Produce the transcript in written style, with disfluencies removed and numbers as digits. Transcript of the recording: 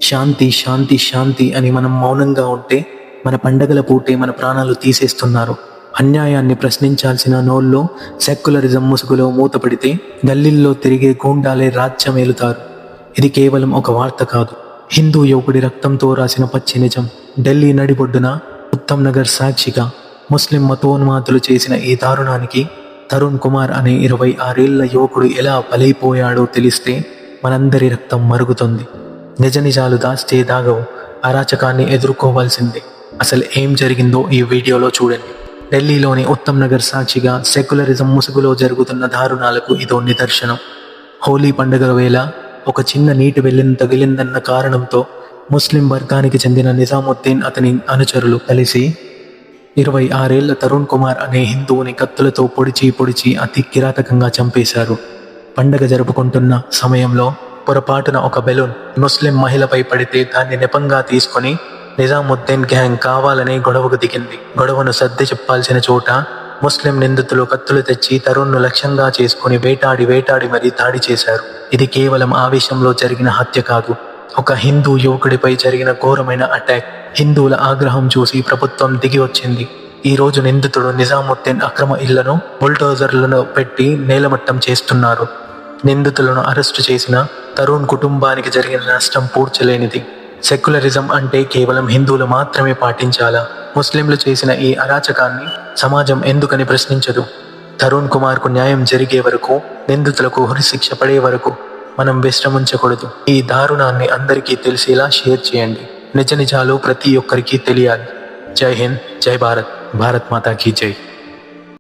శాంతి శాంతి శాంతి అని మనం మౌనంగా ఉంటే మన పండగల పూటే మన ప్రాణాలు తీసేస్తున్నారు. అన్యాయాన్ని ప్రశ్నించాల్సిన నోళ్ళు సెక్యులరిజం ముసుగులో మూతపడితే గల్లీల్లో తిరిగే గూండాలే రాజ్యమేలుతారు. ఇది కేవలం ఒక వార్త కాదు, హిందూ యువకుడి రక్తంతో రాసిన పచ్చి నిజం. ఢిల్లీ నడిబొడ్డున ఉత్తమ్ నగర్ సాక్షిగా ముస్లిం మతోన్మాదులు చేసిన ఈ దారుణానికి తరుణ్ కుమార్ అనే 26 ఏళ్ల యువకుడు ఎలా బలైపోయాడో తెలిస్తే మనందరి రక్తం మరుగుతుంది. నిజ నిజాలు దాస్తే దాగవు, అరాచకాన్ని ఎదుర్కోవాల్సిందే. అసలు ఏం జరిగిందో ఈ వీడియోలో చూడండి. ఢిల్లీలోని ఉత్తమ్ నగర్ సాక్షిగా సెక్యులరిజం ముసుగులో జరుగుతున్న దారుణాలకు ఇదో నిదర్శనం. హోలీ పండుగల వేళ ఒక చిన్న నీటి వెళ్లిన తగిలిందన్న కారణంతో ముస్లిం వర్గానికి చెందిన నిజాముద్దీన్ అతని అనుచరులు కలిసి 26 ఏళ్ల తరుణ్ కుమార్ అనే హిందువుని కత్తులతో పొడిచి అతి కిరాతకంగా చంపేశారు. పండగ జరుపుకుంటున్న సమయంలో పొరపాటున ఒక బెలూన్ ముస్లిం మహిళపై పడితే దాన్ని నెపంగా తీసుకొని నిజాముద్దీన్ గ్యాంగ్ కావాలని గొడవకు దిగింది. గొడవను సర్ది చెప్పాల్సిన చోట ముస్లిం నిందితులు కత్తులు తెచ్చి తరుణ్ను లక్ష్యంగా చేసుకుని వేటాడి మరీ దాడి చేశారు. ఇది కేవలం ఆవేశంలో జరిగిన హత్య కాదు, ఒక హిందూ యువకుడిపై జరిగిన ఘోరమైన అటాక్. హిందువుల ఆగ్రహం చూసి ప్రభుత్వం దిగి వచ్చింది. ఈ రోజు నిందితుడు నిజాముద్దీన్ అక్రమ ఇళ్లను బుల్డోజర్లను పెట్టి నేలమట్టం చేస్తున్నారు. నిందితులను అరెస్టు చేసిన తరుణ్ కుటుంబానికి జరిగిన నష్టం పూడ్చలేనిది. సెక్యులరిజం అంటే కేవలం హిందువులు మాత్రమే పాటించాలా? ముస్లింలు చేసిన ఈ అరాచకాన్ని సమాజం ఎందుకని ప్రశ్నించదు? తరుణ్ కుమార్కు న్యాయం జరిగే వరకు, నిందితులకు ఉరిశిక్ష పడే వరకు మనం విశ్రమించకూడదు. ఈ దారుణాన్ని అందరికీ తెలిసేలా షేర్ చేయండి. నిజ నిజాలు ప్రతి ఒక్కరికి తెలియాలి. జై హింద్, జై భారత్, భారత్ మాతా కీ జై.